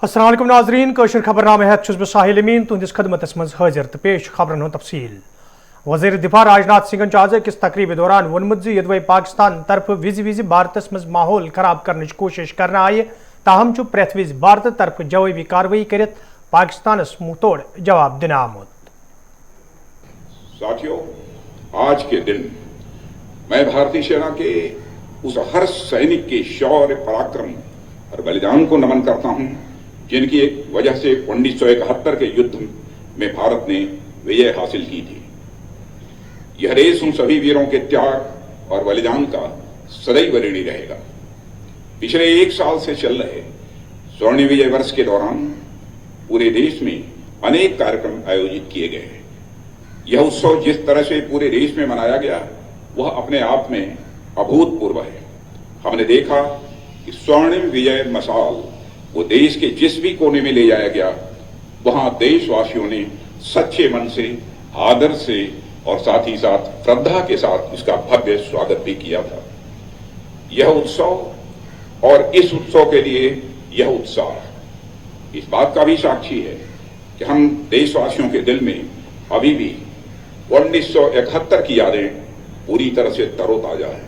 अस्सलाम वालेकुम नाजरीन कशर खबरनामे हेत छुस बह साहिल अमीन तुंदिस खदमतस मज हाजिर तो पेश खबरन हुंद तफसील। वज़ीर दिफा राजनाथ सिंह आज अकिस तकरीब दौरान वोनमुत यदवै पाकिस्तान तरफ विज विज भारतस मज माहौल खराब करने कोशिश करना आये ताहम छु प्रेथ विज भारत तरफ जवाबी कार्रवाई करित पाकिस्तानस मुंह तोड़ जवाब दिन आमुद। साथियों, आज के दिन मैं भारतीय सेना के उस हर सैनिक के शौर्य, पराक्रम और बलिदान को नमन करता हूं जिनकी एक वजह से 1971 के युद्ध में भारत ने विजय हासिल की थी। यह रेस उन सभी वीरों के त्याग और बलिदान का सदैव ऋणी रहेगा। पिछले एक साल से चल रहे स्वर्ण विजय वर्ष के दौरान पूरे देश में अनेक कार्यक्रम आयोजित किए गए हैं। यह उत्सव जिस तरह से पूरे देश में मनाया गया वह अपने आप में अभूतपूर्व है। हमने देखा कि स्वर्णिम विजय मशाल वो देश के जिस भी कोने में ले जाया गया वहां देशवासियों ने सच्चे मन से, आदर से और साथ ही साथ श्रद्धा के साथ इसका भव्य स्वागत भी किया था। यह उत्सव और इस उत्सव के लिए यह उत्साह इस बात का भी साक्षी है कि हम देशवासियों के दिल में अभी भी 1971 की यादें पूरी तरह से तरोताजा है।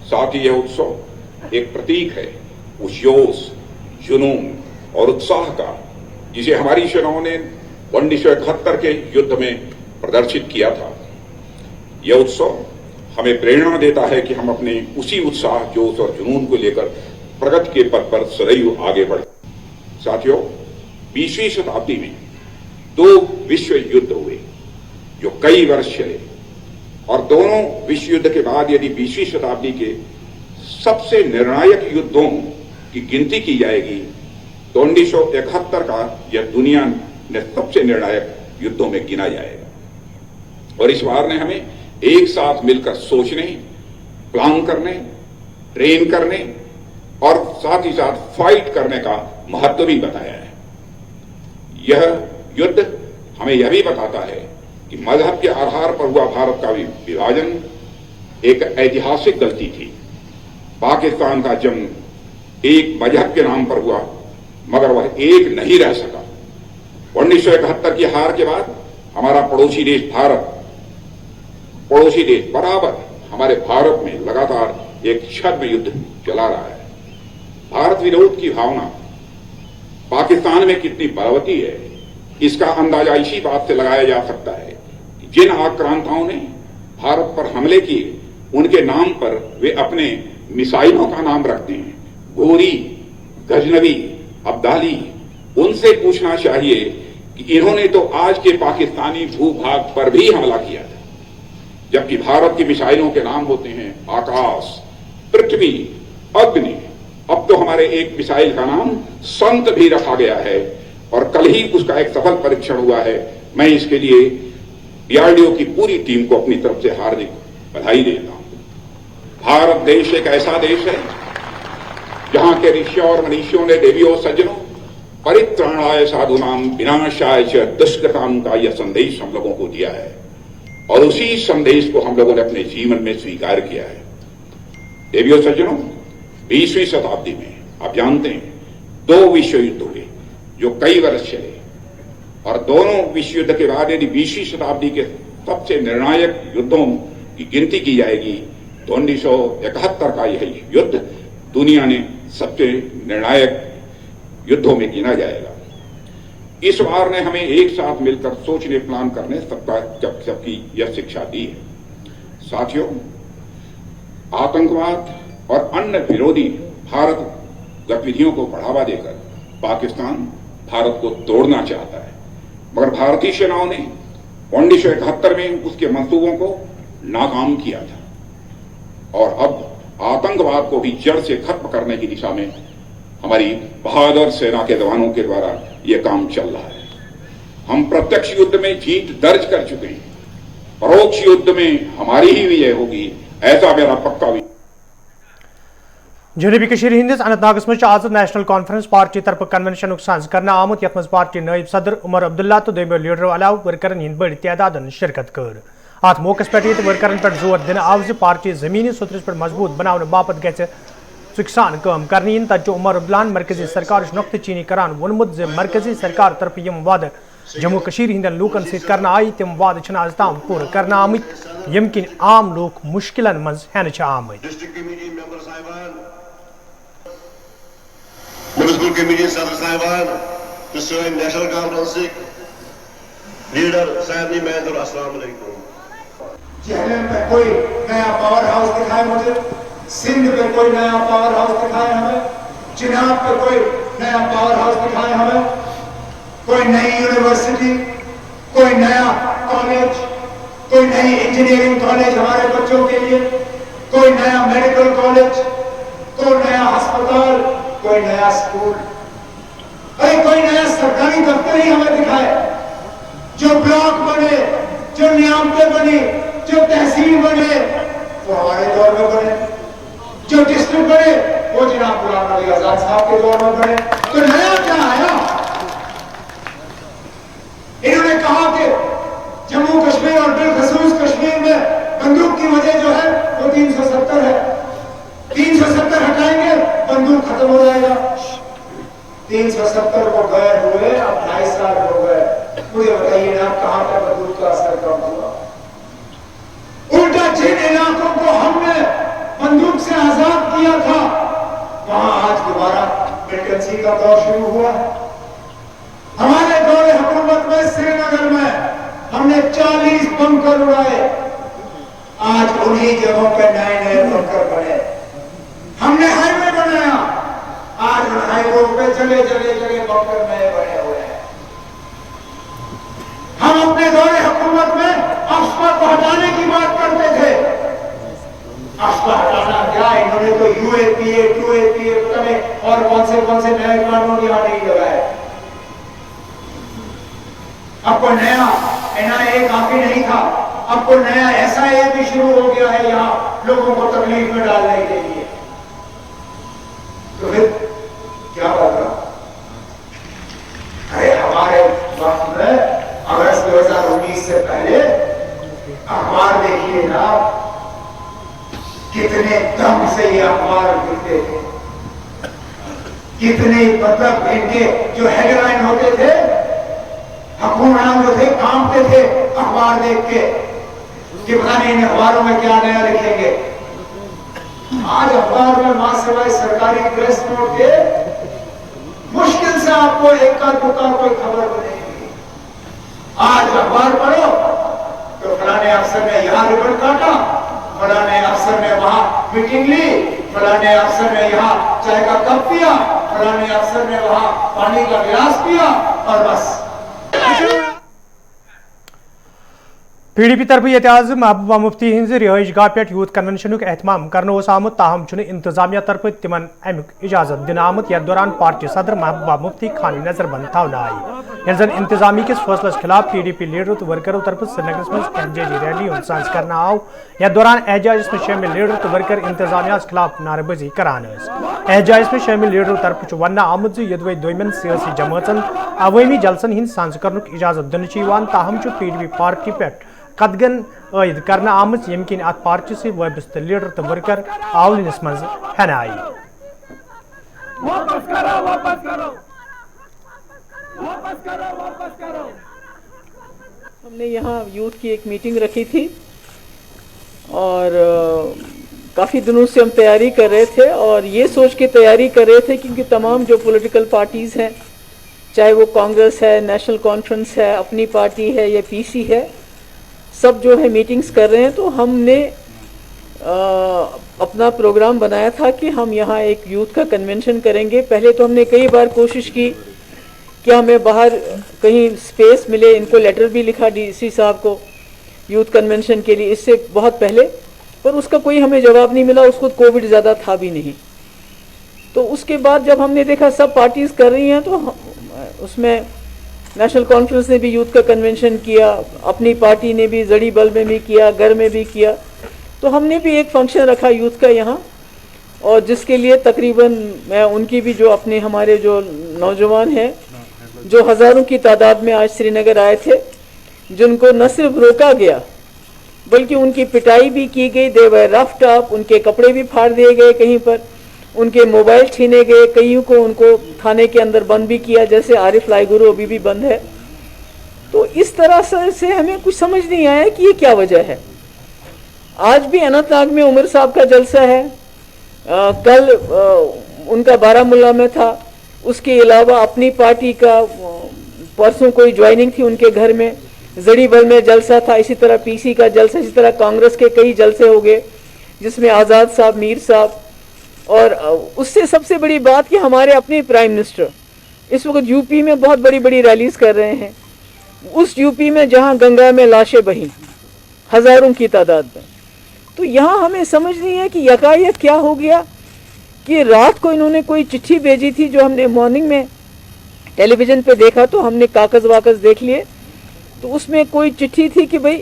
साथ ही यह उत्सव एक प्रतीक है उस जोश, जुनून और उत्साह का जिसे हमारी सेनाओं ने 1971 के युद्ध में प्रदर्शित किया था। यह उत्सव हमें प्रेरणा देता है कि हम अपने उसी उत्साह, जोश और जुनून को लेकर प्रगति के पथ पर सदैव आगे बढ़ें। साथियों, 20वीं शताब्दी में 2 विश्व युद्ध हुए जो कई वर्ष चले और दोनों विश्व युद्ध के बाद यदि 20वीं शताब्दी के सबसे निर्णायक युद्धों की गिनती की जाएगी तो 1971 का यह दुनिया ने सबसे निर्णायक युद्धों में गिना जाएगा। और इस बार ने हमें एक साथ मिलकर सोचने, प्लान करने, ट्रेन करने और साथ ही साथ फाइट करने का महत्व भी बताया है। यह युद्ध हमें यह भी बताता है कि मजहब के आधार पर हुआ भारत का विभाजन एक ऐतिहासिक गलती थी। पाकिस्तान का जन्म एक मजहब के नाम पर हुआ मगर वह एक नहीं रह सका। 1971 की हार के बाद हमारा पड़ोसी देश बराबर हमारे भारत में लगातार एक छद्म युद्ध चला रहा है। भारत विरोध की भावना पाकिस्तान में कितनी बलवती है इसका अंदाजा इसी बात से लगाया जा सकता है कि जिन आक्रांताओं ने भारत पर हमले किए उनके नाम पर वे अपने मिसाइलों का नाम रखते हैं, गोरी, गजनवी, अब्दाली। उनसे पूछना चाहिए कि इन्होंने तो आज के पाकिस्तानी भूभाग पर भी हमला किया था, जबकि भारत की मिसाइलों के नाम होते हैं आकाश, पृथ्वी, अग्नि। अब तो हमारे एक मिसाइल का नाम संत भी रखा गया है और कल ही उसका एक सफल परीक्षण हुआ है। मैं इसके लिए डीआरडीओ की पूरी टीम को अपनी तरफ से हार्दिक बधाई देता हूं। भारत देश एक ऐसा देश है जहां के ऋषियों और मनीषियों ने देवियों सज्जनों परित्राणाय साधुनाम विनाशाय च दुष्कृताम का यह संदेश हम लोगों को दिया है और उसी संदेश को हम लोगों ने अपने जीवन में स्वीकार किया है। देवियों सज्जनों, 20वीं शताब्दी में आप जानते हैं 2 विश्व युद्ध हुए जो कई वर्ष चले और दोनों विश्व युद्ध के बाद यदि 20वीं शताब्दी के सबसे निर्णायक युद्धों की गिनती की जाएगी तो 1971 का यह युद्ध दुनिया ने सबसे निर्णायक युद्धों में गिना जाएगा। इस बार ने हमें एक साथ मिलकर सोचने, प्लान करने सबकी यह शिक्षा दी है। साथियों, आतंकवाद और अन्य विरोधी भारत गतिविधियों को बढ़ावा देकर पाकिस्तान भारत को तोड़ना चाहता है मगर भारतीय सेनाओं ने 1971 में उसके मंसूबों को नाकाम किया था और अब आतंकवाद को भी जड़ से खत्म करने की दिशा में हमारी बहादुर सेना के जवानों के द्वारा यह काम चल रहा है। हम प्रत्यक्ष युद्ध में जीत दर्ज कर चुके हैं, परोक्ष युद्ध में हमारी ही विजय होगी, ऐसा मेरा पक्का भी। जनूबी कशीर हिंदिस अनंतनागस मज आज नेशनल कॉन्फ्रेंस पार्टी तरफ कन्वेंशन साज करना आमुत यथ मज पार्टी नायब सदर उमर अब्दुल्ला तो दोमो लीडरों अलाव वर्करन हिंद बड़ तादाद शिरकत कर। अत मौके पे वर्करन पे जोर दिन आव पार्टी जमीनी सुतरस पे मजबूत बनाने बापत गि चुकसान काम करने इन तज उमर अब्दुल्लाहन मरकजी सरकार नुक्त चीनी करान वोनमुत जे मरकजी सरकार तरफ यम वाद जम्मू कशीर हिंदन लूकन सहित करना आई तम वाद आज ताम पूर करना आमत यम किन आम लोग मुश्किलन मज हेन आमत म्यूनिसिपल कमेटी सदर साहिबान तो सोन नेशनल कॉन्फ्रेंस लीडर साहब ने मैं तो अस्सलाम वालेकुम। जहलम पे कोई नया पावर हाउस दिखाए मुझे, सिंध पे कोई नया पावर हाउस दिखाए हमें, चिनाब पे कोई नया पावर हाउस दिखाए हमें, कोई नई यूनिवर्सिटी, कोई नया कॉलेज, कोई नई इंजीनियरिंग कॉलेज हमारे बच्चों के लिए, कोई नया मेडिकल कॉलेज, कोई नया अस्पताल, कोई नया स्कूल, अरे कोई नया सरकारी दफ्तर ही हमें दिखाए। जो ब्लॉक बने, जो नियामतें बनी, जो तहसील बने वो हमारे दौर में बने, जो डिस्ट्रिक्ट बने वो जनाब गुलाम नबी आजाद साहब के दौर में बने। तो नया क्या आया? इन्होंने कहा कि जम्मू कश्मीर और बिलखसूस कश्मीर में बंदूक की वजह जो है वो 370 है, 370 हटाएंगे बंदूक खत्म हो जाएगा। 370 को गए हुए अब 2.5 साल हो गए, मुझे बताइए ना कहां पर बंदूक का असर कम हुआ? उल्टा जिन इलाकों को हमने बंदूक से आजाद किया था वहां आज दोबारा मिलिटेंसी का दौर शुरू हुआ है। हमारे दौरे हुकूमत में श्रीनगर में हमने 40 बंकर उड़ाए, आज उन्हीं जगहों पे नए नए बंकर बने। हमने हाईवे बनाया, आज उन हाईवे पे जगह जगह जगह बंकर नए बने हुए हैं। हम अपने दौरे हुकूमत में अफवाह को हटाने की बात करते थे। अफवाह हटाना क्या, इन्होंने तो यूएपीए 2APA पता नहीं और कौन से नए कानून यहाँ नहीं लगाए। अब कोई नया NIA काफी नहीं था, अब कोई नया SIA भी शुरू हो गया है यहाँ लोगों को तकलीफ में डालने के लिए। तो फिर क्या होगा? अरे हमारे वक्त में अगस्त 2019 से पहले अखबार देखिए ना, कितने दम से ये अखबार लिखते थे, कितने मतलब इनके जो हेडलाइन होते थे हुक्मरान जो थे कांपते थे अखबार देख के कि पता नहीं इन अखबारों में क्या नया लिखेंगे। आज अखबार में मां सिवाय सरकारी प्रेस नोट के मुश्किल से आपको एक का दुका कोई खबर बनेगी। आज अखबार पढ़ो तो फलाने अफसर ने यहाँ रिबन काटा, फलाने अफसर ने वहां मीटिंग ली, फलाने अफसर ने यहाँ चाय का कप पिया, फलाने अफसर ने वहां पानी का गिलास पिया और बस। PDP तरफ एतजाज महबूबा मुफ्ती हिंज रिहाइश गाह पे यूथ कन्वेंशन एहतमाम करने आमुत, ताहम इंतजामिया तरफ तिमन अमुक इजाजत दिन आमुत। यथ दौरान पार्टी सदर महबूबा मुफ्ती खानी नजरबंद थवना आई। ये जन इंतजामी किस फैसलस खिलाफ PDP लीडर तो वर्करों तरफ श्रीनगर में एहतजाजी रैली साज करना आव। यथ दौरान एहतजाज में शामिल लीडर तो वर्कर इंतजामिया खिलाफ नारेबाजी करान। एहतजाज में शामिल लीडर तरफ वन आमुत यदवे दोमन सियासी जमातन अवामी जलसन हिंद साज कर इजाजत दिन, ताहम PDP पार्टी पे कदगन आयद करना आमत यम किन अत पार्टी से वाबस्त लीडर तो वर्कर आवलिनस मज हेन आई। हमने यहाँ यूथ की एक मीटिंग रखी थी और काफ़ी दिनों से हम तैयारी कर रहे थे और ये सोच के तैयारी कर रहे थे क्योंकि तमाम जो पॉलिटिकल पार्टीज़ हैं, चाहे वो कांग्रेस है, नेशनल कॉन्फ्रेंस है, अपनी पार्टी है या PC है, सब जो है मीटिंग्स कर रहे हैं। तो हमने अपना प्रोग्राम बनाया था कि हम यहाँ एक यूथ का कन्वेंशन करेंगे। पहले तो हमने कई बार कोशिश की कि हमें बाहर कहीं स्पेस मिले, इनको लेटर भी लिखा DC साहब को यूथ कन्वेंशन के लिए इससे बहुत पहले, पर उसका कोई हमें जवाब नहीं मिला। उसको कोविड ज़्यादा था भी नहीं। तो उसके बाद जब हमने देखा सब पार्टीज़ कर रही हैं तो उसमें नेशनल कॉन्फ्रेंस ने भी यूथ का कन्वेंशन किया, अपनी पार्टी ने भी जड़ी बल में भी किया, घर में भी किया। तो हमने भी एक फंक्शन रखा यूथ का यहाँ, और जिसके लिए तकरीबन मैं उनकी भी जो अपने हमारे जो नौजवान हैं जो हज़ारों की तादाद में आज श्रीनगर आए थे, जिनको न सिर्फ रोका गया बल्कि उनकी पिटाई भी की गई, दे वर रफ्ड अप, उनके कपड़े भी फाड़ दिए गए कहीं पर, ان کے موبائل چھینے گئے, کئیوں کو ان کو تھانے کے اندر بند بھی کیا, جیسے عارف لائے گرو ابھی بھی بند ہے. تو اس طرح سے ہمیں کچھ سمجھ نہیں آیا کہ یہ کیا وجہ ہے. آج بھی اننت ناگ میں عمر صاحب کا جلسہ ہے, کل ان کا بارامولہ میں تھا, اس کے علاوہ اپنی پارٹی کا پرسوں کوئی جوائننگ تھی ان کے گھر میں, زڑی بل میں جلسہ تھا, اسی طرح پی سی کا جلسہ, اسی طرح کانگریس کے کئی جلسے ہو گئے جس میں آزاد صاحب, میر صاحب, اور اس سے سب سے بڑی بات کہ ہمارے اپنے پرائم منسٹر اس وقت یو پی میں بہت بڑی بڑی ریلیز کر رہے ہیں, اس یو پی میں جہاں گنگا میں لاشیں بہیں ہزاروں کی تعداد میں. تو یہاں ہمیں سمجھ نہیں ہے کہ یکایک کیا ہو گیا کہ رات کو انہوں نے کوئی چٹھی بھیجی تھی جو ہم نے مارننگ میں ٹیلی ویژن پہ دیکھا, تو ہم نے کاغذ واکذ دیکھ لیے, تو اس میں کوئی چٹھی تھی کہ بھئی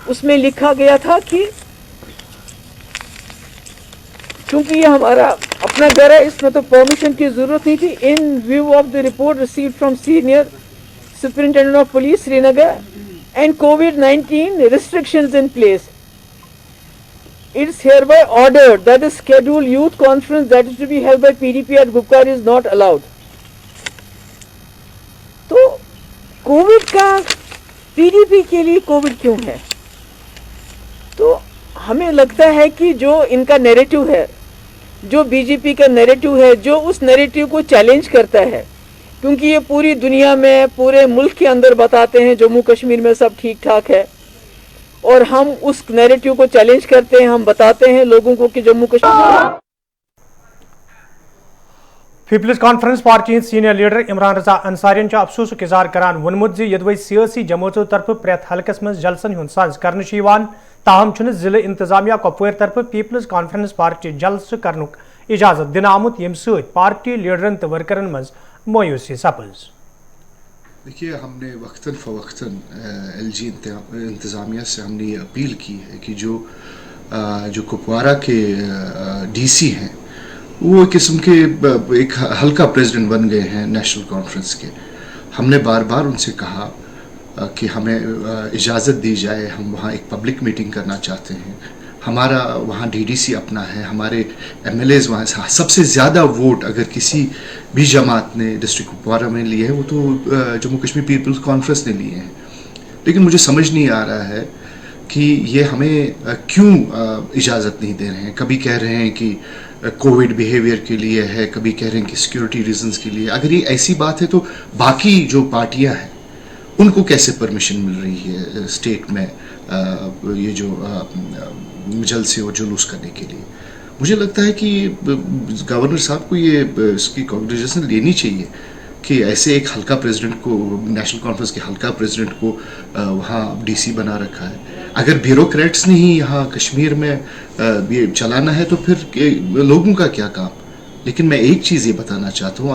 اس میں لکھا گیا تھا کہ چونکہ یہ ہمارا اپنا گھر ہے اس میں تو پرمیشن کی ضرورت نہیں تھی. In view of the report received from senior superintendent of police Srinagar and COVID-19 restrictions in place, it's hereby ordered that the scheduled youth conference that is to be held by PDP at Gupkar is not allowed. تو Covid کا PDP کے لیے Covid کیوں ہے؟ تو ہمیں لگتا ہے کہ جو ان کا نیریٹو ہے, جو بی جے پی کا نیریٹو ہے, جو اس نیریٹو کو چیلنج کرتا ہے, کیونکہ یہ پوری دنیا میں پورے ملک کے اندر بتاتے ہیں جموں کشمیر میں سب ٹھیک ٹھاک ہے, اور ہم اس نیریٹو کو چیلنج کرتے ہیں, ہم بتاتے ہیں لوگوں کو کہ Jammu Kashmir. People's Conference party ہند سینئر لیڈر عمران رضا انصارین افسوس اظہار کران وونمت یدوی سیاسی جماعتوں طرف پریت حلقس من جلسن ہند ساز کرنے, تاہم چھ ضلع انتظامیہ کپوار طرف پیپلز کانفرنس پارٹی جلسہ کرنک اجازت دن آمت, یم سۭتۍ پارٹی لیڈرن تو ورکرن مز مایوسی سپز. دیکھیے, ہم نے وقتاً فوقتاً LG انتظامیہ سے ہم نے یہ اپیل کی ہے کہ جو کپوارہ کے DC ہیں وہ ایک قسم کے ایک ہلکا پریزیڈنٹ بن گئے ہیں نیشنل کانفرنس کے. ہم نے بار بار ان سے کہا کہ ہمیں اجازت دی جائے, ہم وہاں ایک پبلک میٹنگ کرنا چاہتے ہیں, ہمارا وہاں DDC اپنا ہے, ہمارے MLAs وہاں, سب سے زیادہ ووٹ اگر کسی بھی جماعت نے ڈسٹرکٹ کپوارہ میں لیے ہیں وہ تو جموں کشمیر پیپلز کانفرنس نے لیے ہیں. لیکن مجھے سمجھ نہیں آ رہا ہے کہ یہ ہمیں کیوں اجازت نہیں دے رہے ہیں. کبھی کہہ رہے ہیں کہ کووڈ بیہیویئر کے لیے ہے, کبھی کہہ رہے ہیں کہ سیکیورٹی ریزنز کے لیے. اگر یہ ایسی بات ہے تو باقی جو پارٹیاں ہیں ان کو کیسے پرمیشن مل رہی ہے اسٹیٹ میں یہ جو جلسے اور جلوس کرنے کے لیے؟ مجھے لگتا ہے کہ گورنر صاحب کو یہ اس کی کانگریچولیشن لینی چاہیے کہ ایسے ایک ہلکا پریزیڈنٹ کو, نیشنل کانفرنس کے ہلکا پریزیڈنٹ کو وہاں DC بنا رکھا ہے. اگر بیوروکریٹس نے ہی یہاں کشمیر میں یہ چلانا ہے تو پھر لوگوں کا کیا کام؟ لیکن میں ایک چیز یہ بتانا چاہتا ہوں,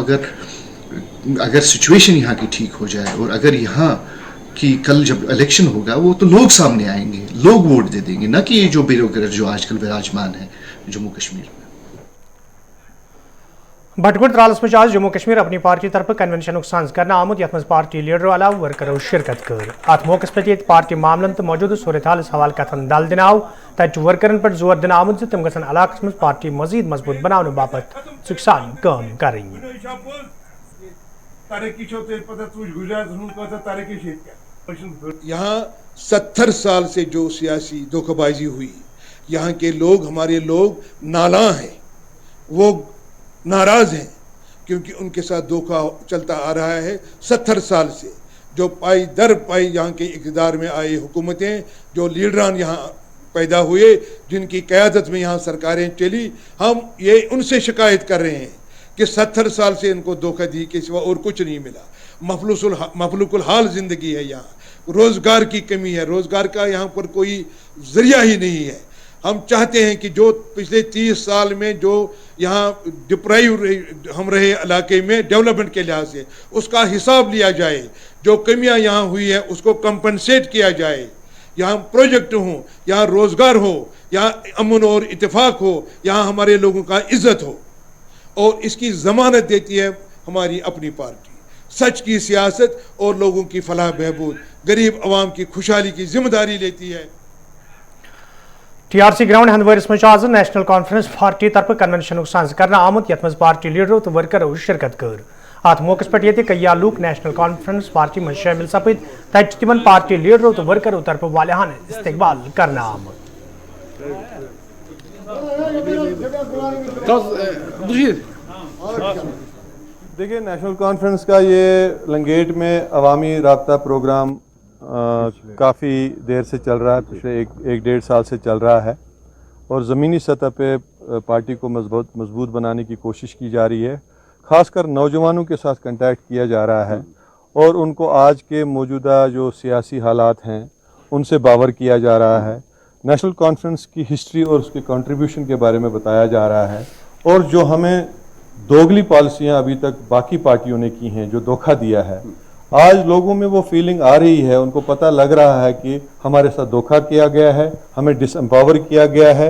اگر سچویشن یہاں کی ٹھیک ہو جائے اور اگر یہاں کی کل جب الیکشن ہوگا وہ تو لوگ سامنے آئیں گے, لوگ ووٹ دے دیں گے, نہ کہ یہ جو بیوروکریٹ جو آج کل وراجمان ہے جموں کشمیر میں. بٹگڑ ترالس مجھ آج جموں کشمیر اپنی پارٹی طرف کنونشن سانز کرنا آمد, یت مز پارٹی لیڈرو علاوہ ورکرو شرکت کر. ات موقع پہ پارٹی معاملن تو موجودہ صورتحالس حوالہ کتن دل دن آو, تت ورکرن پہ زور دن آمد تم گھن علاقس مز پارٹی مزید مضبوط بنانے باپت سکسان کام کریں. یہاں 70 سال سے جو سیاسی دھوکہ بازی ہوئی, یہاں کے لوگ, ہمارے لوگ نالاں ہیں, وہ ناراض ہیں کیونکہ ان کے ساتھ دھوکہ چلتا آ رہا ہے 70 سال سے. جو پائی در پائی یہاں کے اقتدار میں آئے حکومتیں, جو لیڈران یہاں پیدا ہوئے, جن کی قیادت میں یہاں سرکاریں چلی, ہم یہ ان سے شکایت کر رہے ہیں کہ 70 سال سے ان کو دھوکہ دی کے سوا اور کچھ نہیں ملا. مفلوق الحال زندگی ہے, یہاں روزگار کی کمی ہے, روزگار کا یہاں پر کوئی ذریعہ ہی نہیں ہے. ہم چاہتے ہیں کہ جو پچھلے 30 سال میں جو یہاں ڈپرائیو ہم رہے علاقے میں ڈیولپمنٹ کے لحاظ سے, اس کا حساب لیا جائے, جو کمیاں یہاں ہوئی ہیں اس کو کمپنسیٹ کیا جائے, یہاں پروجیکٹ ہوں, یہاں روزگار ہو, یہاں امن اور اتفاق ہو, یہاں ہمارے لوگوں کا عزت ہو. اور اس کی ضمانت دیتی ہے ہماری اپنی پارٹی. سچ کی سیاست اور لوگوں کی فلاح بہبود, غریب عوام کی خوشحالی کی ذمہ داری لیتی ہے. TRC ग्राउंड हंदवारिस मज आज नेशनल कॉन्फ्रेंस पार्टी तरफ कन्वेंशन साज कर आमुत यथ मज पार्टी लीडरों तो वर्करों शिरकत कर अत मौके पे ये कई लूक नेशनल कॉन्फ्रेंस पार्टी मज शामिल सपद तत तिमन पार्टी लीडरों तो वर्करों तरफ वालिहान इस्तकबाल करना आमुत। देखिए, नेशनल कॉन्फ्रेंस का ये लंगेट में अवामी राब्ता प्रोग्राम काफ़ी देर से चल रहा है, पिछले एक डेढ़ साल से चल रहा है और ज़मीनी सतह पे पार्टी को मजबूत बनाने की कोशिश की जा रही है। ख़ासकर नौजवानों के साथ कंटैक्ट किया जा रहा है और उनको आज के मौजूदा जो सियासी हालात हैं उनसे बावर किया जा रहा है। नेशनल कॉन्फ्रेंस की हिस्ट्री और उसके कंट्रीब्यूशन के बारे में बताया जा रहा है और जो हमें दोगली पॉलिसियाँ अभी तक बाकी पार्टियों ने की हैं, जो धोखा दिया है, आज लोगों में वो फीलिंग आ रही है, उनको पता लग रहा है कि हमारे साथ धोखा किया गया है, हमें डिसएम्पावर किया गया है,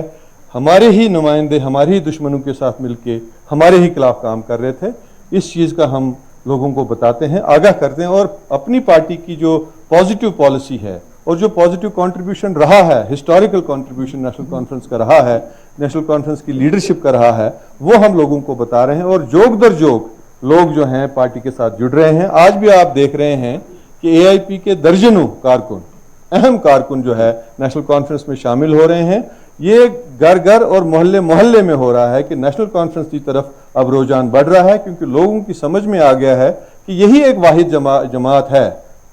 हमारे ही नुमाइंदे हमारे ही दुश्मनों के साथ मिलके हमारे ही खिलाफ काम कर रहे थे। इस चीज़ का हम लोगों को बताते हैं, आगाह करते हैं और अपनी पार्टी की जो पॉजिटिव पॉलिसी है और जो पॉजिटिव कंट्रीब्यूशन रहा है, हिस्टोरिकल कंट्रीब्यूशन नेशनल कॉन्फ्रेंस का रहा है, नेशनल कॉन्फ्रेंस की लीडरशिप का रहा है, वो हम लोगों को बता रहे हैं और जोग दर जोग लोग जो हैं पार्टी के साथ जुड़ रहे हैं। आज भी आप देख रहे हैं कि AIP के दर्जनों कारकुन, अहम कारकुन जो है नेशनल कॉन्फ्रेंस में शामिल हो रहे हैं। ये घर घर और मोहल्ले मोहल्ले में हो रहा है कि नेशनल कॉन्फ्रेंस की तरफ अब रुझान बढ़ रहा है, क्योंकि लोगों की समझ में आ गया है कि यही एक वाहिद जमात है,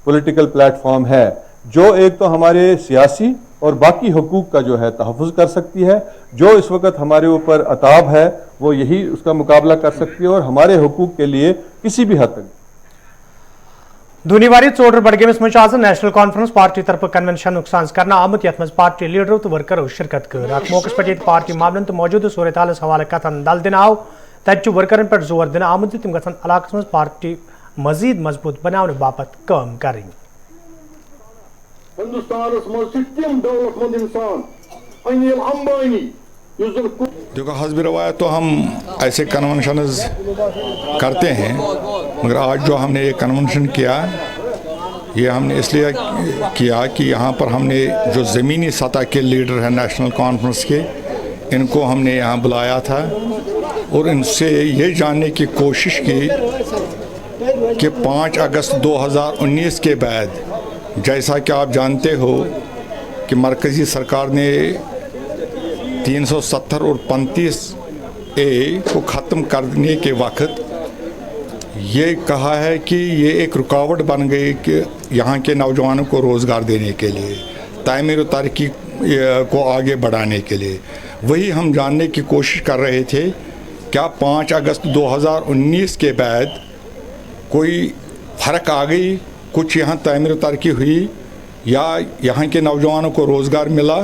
पॉलिटिकल प्लेटफॉर्म है, जो एक तो हमारे सियासी और बाकी हुकूक का जो है तहफ़्फ़ुज़ कर सकती है। जो इस वक्त हमारे ऊपर अताब है वो यही उसका मुकाबला कर सकती है और हमारे हुकूक के लिए किसी भी हद तक। दुनिवारी चोडर बडगेमिस मज आज नेशनल कॉन्फ्रेंस पार्टी तरफ कन्वेंशन साज करना आमुत यथ मज पार्टी लीडरों तो वर्करों शिरकत कर अत मौके पे पार्टी मामलन तो मौजूद सूरत हालस हवाले कथन दल दिन आव तत वर्करन पे जोर दिन आमुत तम गन इलाकस मज पार्टी मजीद मजबूत बनाने बापत काम करें। देखो, हस्ब रवायत तो हम ऐसे कन्वेंशंस करते हैं, मगर आज जो हमने ये कन्वेंशन किया, ये हमने इसलिए किया कि यहाँ पर हमने जो ज़मीनी सतह के लीडर हैं नेशनल कॉन्फ्रेंस के, इनको हमने यहाँ बुलाया था और इनसे ये जानने की कोशिश की कि 5 अगस्त 2019 के बाद, जैसा कि आप जानते हो कि मरकज़ी सरकार ने 370 और 35A को ख़त्म करने के वक्त ये कहा है कि ये एक रुकावट बन गई कि यहाँ के नौजवानों को रोज़गार देने के लिए, तामीर और तरक्की को आगे बढ़ाने के लिए। वही हम जानने की कोशिश कर रहे थे, क्या 5 अगस्त 2019 के बाद कोई फ़र्क आ गई, कुछ यहाँ तामीर और तरक्की हुई या यहाँ के नौजवानों को रोज़गार मिला?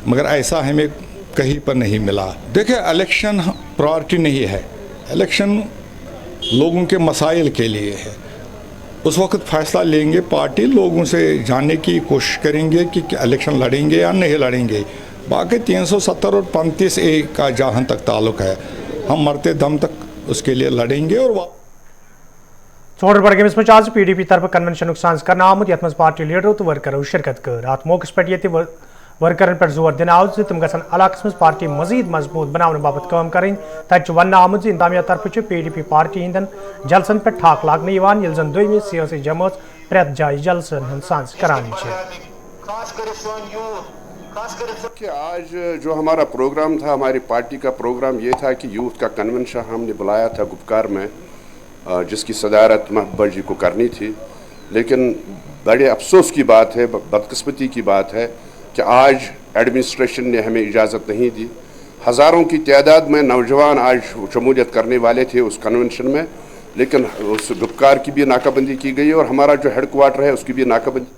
मगर ऐसा हमें कहीं पर नहीं मिला। देखिए, इलेक्शन प्रायोरिटी नहीं है, इलेक्शन लोगों के मसाइल के लिए है। उस वक्त फैसला लेंगे, पार्टी लोगों से जानने की कोशिश करेंगे कि इलेक्शन लड़ेंगे या नहीं लड़ेंगे। बाकी 370 और 35A का जहाँ तक ताल्लुक़ है, हम मरते दम तक उसके लिए लड़ेंगे। और चोडर बडगेमिस मज आज PDP तरफ कन्वेंशन साज करना आमुत यथ मज पार्टी लीडरों तो वर्करों शिरकत कर अत मौके पे ये वर्करन पे जोर दिन आव तम गसन इलाकस मज पार्टी मजीद मजबूत बनाने बाबत काम करें। तत वन आमुत इंतजामिया तरफ PDP पार्टी हंदन जलसन पे ठाक लागने यल जन दोयमी सियासी जमात प्रेत जाय जलसन हंद साज करान। कि आज जो हमारा प्रोग्राम था, हमारी पार्टी का प्रोग्राम ये था कि यूथ का कन्वेंशन हमने बुलाया था गुपकार में, जिसकी सदारत महबूबा जी को करनी थी। लेकिन बड़े अफसोस की बात है, बदकिस्मती की बात है कि आज एडमिनिस्ट्रेशन ने हमें इजाज़त नहीं दी। हज़ारों की तादाद में नौजवान आज शमूलियत करने वाले थे उस कन्वेंशन में, लेकिन उस गुपकार की भी नाकाबंदी की गई और हमारा जो हेड क्वार्टर है उसकी भी नाकाबंदी।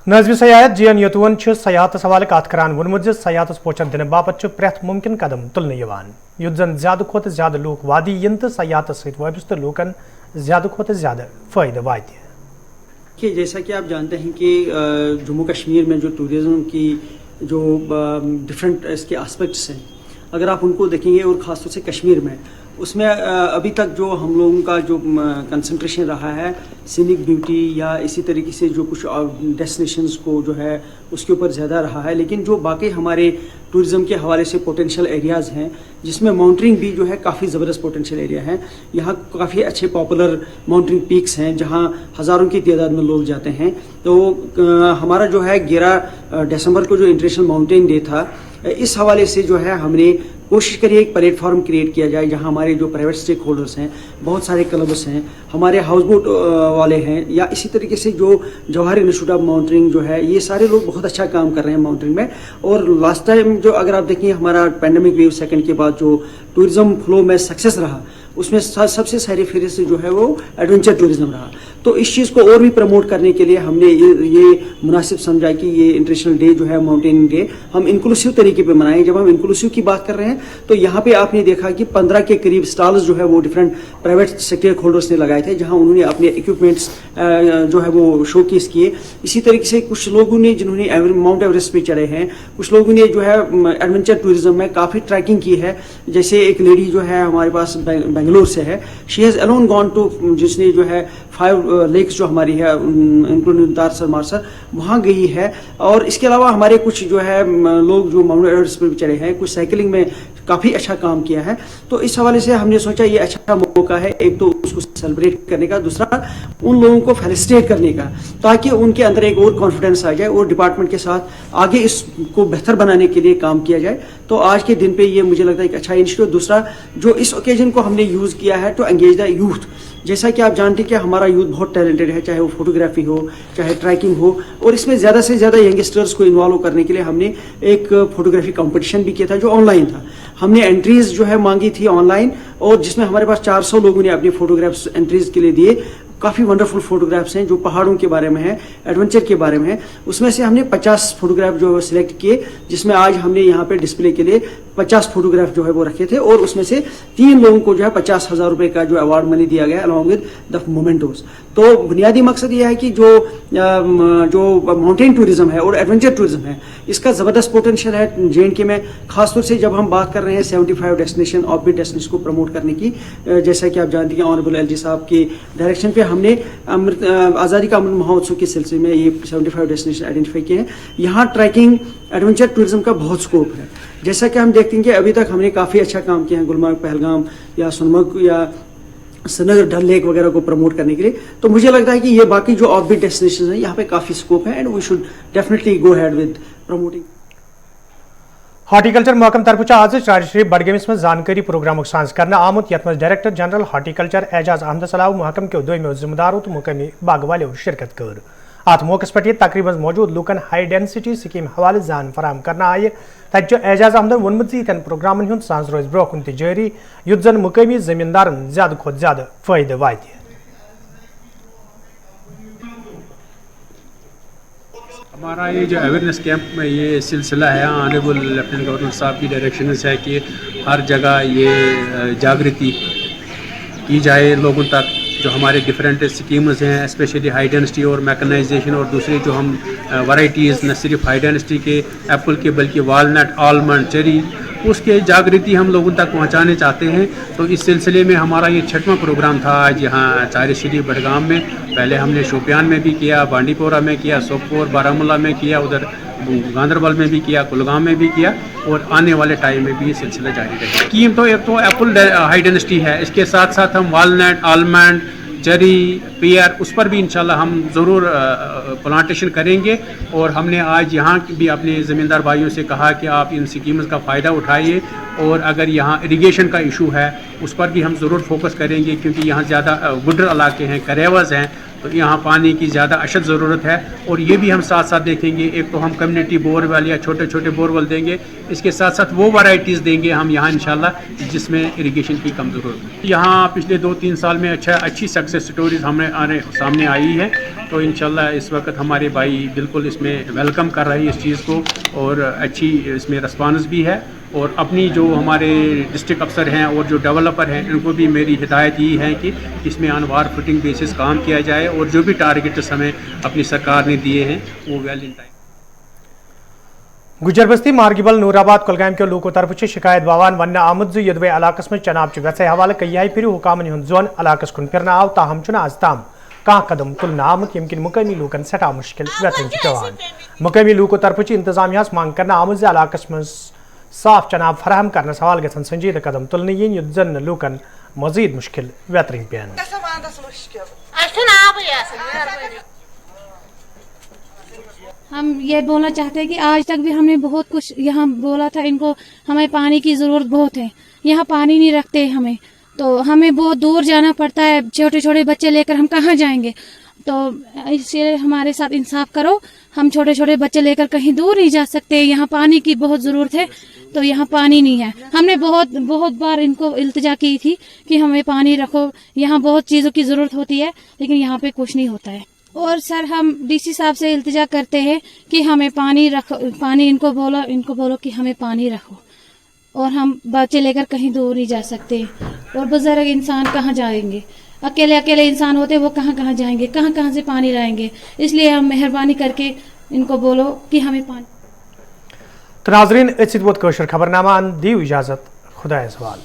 नज़्म सयाहत GN यतुवन सयाहत हवाले कत करान वोनमुत सयाहत पोचन दिन बापत प्रेथ मुमकिन कदम तुलने युत जन ज्यादा खोत ज्यादा लूक वादी इन तो सयाहत सहित वाबस्त लूकन ज्यादा खोत ज्यादा फ़ायदा वाते। कि जैसा कि आप जानते हैं कि जम्मू कश्मीर में जो टूरिज़म की जो डिफरेंट इसके एस्पेक्ट्स हैं, अगर आप उनको देखेंगे और ख़ासतौर से कश्मीर में उसमें अभी तक जो हम लोगों का जो कंसंट्रेशन रहा है सीनिक ब्यूटी या इसी तरीके से जो कुछ डेस्टिनेशंस को जो है उसके ऊपर ज़्यादा रहा है, लेकिन जो बाकी हमारे टूरिज़्म के हवाले से पोटेंशियल एरियाज़ हैं जिसमें माउंटेनिंग भी जो है काफ़ी ज़बरदस्त पोटेंशियल एरिया है। यहाँ काफ़ी अच्छे पॉपुलर माउंटेनिंग पीक्स हैं जहाँ हज़ारों की तादाद में लोग जाते हैं। तो हमारा जो है 11 दिसंबर को जो इंटरनेशनल माउंटेन डे था, इस हवाले से जो है हमने कोशिश करिए एक प्लेटफॉर्म क्रिएट किया जाए जहां हमारे जो प्राइवेट स्टेक होल्डर्स हैं, बहुत सारे क्लब्स हैं, हमारे हाउस बोट वाले हैं, या इसी तरीके से जो जवाहर इंस्टीट्यूट ऑफ माउंटेनिंग जो है, ये सारे लोग बहुत अच्छा काम कर रहे हैं माउंटेनिंग में। और लास्ट टाइम जो अगर आप देखें हमारा पैंडेमिक वेव सेकंड के बाद जो टूरिज्म फ्लो में सक्सेस रहा, उसमें सबसे सारी फहरिस्त जो है वो एडवेंचर टूरिज्म रहा। तो इस चीज़ को और भी प्रमोट करने के लिए हमने ये मुनासिब समझा कि ये इंटरनेशनल डे जो है माउंटेनिंग डे हम इंक्लूसिव तरीके पे मनाएं। जब हम इंक्लूसिव की बात कर रहे हैं तो यहाँ पे आपने देखा कि 15 के करीब स्टॉल्स जो है वो डिफरेंट प्राइवेट सेक्टर होल्डर्स ने लगाए थे जहाँ उन्होंने अपने इक्विपमेंट्स जो है वो शोकेस किए। इसी तरीके से कुछ लोगों ने जिन्होंने माउंट एवरेस्ट पे चढ़े हैं, कुछ लोगों ने जो है एडवेंचर टूरिज्म में काफ़ी ट्रैकिंग की है। जैसे एक लेडी जो है हमारे पास बेंगलोर से है, she has alone gone to, जिसने जो है 5 लेक्स जो हमारी है इंक्लूडिंग दारसर मारसर वहाँ गई है। और इसके अलावा हमारे कुछ जो है लोग जो माउंट एवरेस्ट पर चढ़े हैं, कुछ साइकिलिंग में काफ़ी अच्छा काम किया है। तो इस हवाले से हमने सोचा ये अच्छा मौका है, एक तो उसको सेलिब्रेट करने का, दूसरा उन लोगों को फेलिसिटेट करने का, ताकि उनके अंदर एक और कॉन्फिडेंस आ जाए और डिपार्टमेंट के साथ आगे इसको बेहतर बनाने के लिए काम किया जाए। तो आज के दिन पे ये मुझे लगता है एक अच्छा इनिशिएटिव। दूसरा जो इस ओकेजन को हमने यूज़ किया है टू एंगेज द यूथ। जैसा कि आप जानते हैं कि हमारा यूथ बहुत टैलेंटेड है, चाहे वो फोटोग्राफी हो चाहे ट्रैकिंग हो, और इसमें ज़्यादा से ज़्यादा यंगस्टर्स को इन्वॉल्व करने के लिए हमने एक फोटोग्राफी कंपटीशन भी किया था जो ऑनलाइन था। हमने एंट्रीज जो है मांगी थी ऑनलाइन, और जिसमें हमारे पास 400 लोगों ने अपने फोटोग्राफ्स एंट्रीज के लिए दिए। काफ़ी वंडरफुल फोटोग्राफ्स हैं जो पहाड़ों के बारे में हैं, एडवेंचर के बारे में हैं। उसमें से हमने 50 फोटोग्राफ जो है सिलेक्ट किए, जिसमें आज हमने यहाँ पे डिस्प्ले के लिए 50 फोटोग्राफ जो है वो रखे थे, और उसमें से 3 लोगों को जो है 50,000 रुपये का जो अवार्ड मनी दिया गया अलॉन्ग विद द मोमेंटोज। तो बुनियादी मकसद ये है कि जो माउंटेन टूरिज्म है और एडवेंचर टूरिज्म है, इसका ज़बरदस्त पोटेंशियल है J&K में। खासतौर से जब हम बात कर रहे हैं 75 डेस्टिनेशन ऑफबीट डेस्टिनेशन को प्रमोट करने की, जैसा कि आप जानते हैं ऑनरेबल LG साहब के डायरेक्शन पे हमने आज़ादी का अमृत महोत्सव के सिलसिले में ये 75 डेस्टिनेशन आइडेंटिफाई किए हैं। यहाँ ट्रैकिंग एडवेंचर टूरिज्म का बहुत स्कोप है। जैसा कि हम देखते हैं कि अभी तक हमने काफ़ी अच्छा काम किया है गुलमर्ग, पहलगाम या सोनमर्ग या श्रीनगर, डल लेक वगैरह को प्रमोट करने के लिए। तो मुझे लगता है कि ये बाकी जो ऑफबीट डेस्टिनेशन हैं यहाँ पे काफ़ी स्कोप है, and we should definitely go ahead with promoting. Horticulture महकम तरफ आज चारशरी बडगमिस में जानकारी प्रोग्राम सांस करना आमुत यथ director general horticulture Ejaz Ahmad सलाह महकम के दोयमो जिम्मेदारों तो मुकामी बाग वाले शिरकत कर। अत मौके पे तकरीबन मौजूद लूकन हाई डेंसिटी स्कीम हवाले जान फराम करना आये। तत एजाज अहमदन वोनमुत इन प्रोग्रामन हुंद सांस रोज ब्रोह कुन जारी युत जन मुकामी जमींदारन ज्यादा खुद ज्यादा फायदे वात। हमारा ये जो अवेयरनेस कैंप में ये सिलसिला है, ऑनरेबल लेफ्टिनेंट गवर्नर साहब की डायरेक्शन से है कि हर जगह ये जागृति की जाए लोगों तक। जो हमारे डिफरेंट स्कीम्स हैं, स्पेशली हाई डेंसिटी और मैकेनाइजेशन, और दूसरी जो हम वैरायटीज़ न सिर्फ हाई डेंसिटी के एप्पल के बल्कि वालनट, आलमंड, चेरी, उसके जागृति हम लोगों तक पहुंचाने चाहते हैं। तो इस सिलसिले में हमारा ये 6वां प्रोग्राम था आज यहाँ चारशरी बडगाम में। पहले हमने शोपियान में भी किया, बांडीपोरा में किया, सोपोर, बारामूला में किया, उधर गांदरबल में भी किया, कुलगाम में भी किया, और आने वाले टाइम में भी ये सिलसिला जारी रहेगा। स्कीम तो एक तो एप्पल हाई डेंसिटी है, इसके साथ साथ हम वालनट, आलमंड, चेरी, पियर, उस पर भी इंशाल्लाह हम ज़रूर प्लांटेशन करेंगे। और हमने आज यहाँ भी अपने ज़मींदार भाइयों से कहा कि आप इन स्कीम्स का फ़ायदा उठाइए, और अगर यहाँ इरिगेशन का इशू है उस पर भी हम ज़रूर फोकस करेंगे, क्योंकि यहाँ ज़्यादा गुडर इलाके हैं, करेवज़ हैं, तो यहाँ पानी की ज़्यादा अशद ज़रूरत है। और ये भी हम साथ साथ देखेंगे, एक तो हम कम्युनिटी बोरवेल या छोटे छोटे बोरवेल देंगे, इसके साथ साथ वो वैरायटीज़ देंगे हम यहाँ इंशाल्लाह जिसमें इरिगेशन की कम ज़रूरत है। यहाँ पिछले 2-3 साल में अच्छी सक्सेस स्टोरीज हमें सामने आई है। तो इंशाल्लाह इस वक्त हमारे भाई बिल्कुल इसमें वेलकम कर रहे हैं इस चीज़ को, और अच्छी इसमें रिस्पांस भी है। और अपनी जो हमारे डिस्ट्रिक्ट अफसर हैं और जो डेवलपर हैं, इनको भी मेरी हिदायत यही है कि इसमें अनवार फिटिंग बेसिस काम किया जाए, और जो भी टारगेट्स हमें अपनी सरकार ने दिए हैं वो वेल इन टाइम। गुजर बस्ती मार्गिबल नूराबाद कुलगाम के लोगों तरफ शिकायत बावान वन आमुद यदवे इलाकस में चनाब गसे हवाले कई फिर हुकामन हुंद जोन इलाकस कुन फिर आव ताहम आज ताम कह कदम तुलन आमुत यम मुकामी लूकन सठा मुश्किल वेतन पेवान मुकामी लूकों तरफ इंतजामिया मांग कर आमुद इलाकस में साफ चनाब फराहम करने हवाल गन संजीदा कदम तुलन yin युद्ध जन लूकन मजीद मुश्किल वेतन पेन। हम ये बोलना चाहते हैं कि आज तक भी हमने बहुत कुछ यहाँ बोला था, इनको हमें पानी की ज़रूरत बहुत है, यहाँ पानी नहीं रखते हमें, तो हमें बहुत दूर जाना पड़ता है, छोटे छोटे बच्चे लेकर हम कहाँ जाएंगे, तो इसलिए हमारे साथ इंसाफ करो, हम छोटे छोटे बच्चे लेकर कहीं दूर नहीं जा सकते, यहाँ पानी की बहुत ज़रूरत है, तो यहाँ पानी नहीं है। हमने बहुत बार इनको इल्तिजा की थी कि हमें पानी रखो, यहाँ बहुत चीज़ों की ज़रूरत होती है, लेकिन यहाँ पे कुछ नहीं होता है। और सर हम डीसी साहब से इल्तिजा करते हैं कि हमें पानी रखो, पानी इनको बोलो कि हमें पानी रखो, और हम बच्चे लेकर कहीं दूर नहीं जा सकते, और बुजुर्ग इंसान कहाँ जाएंगे, अकेले इंसान होते वो कहाँ जाएंगे, कहाँ से पानी लाएंगे, इसलिए हम मेहरबानी करके इनको बोलो कि हमें पानी। तो नाज़रीन खबरनामा दी इजाज़त, खुदा सवाल।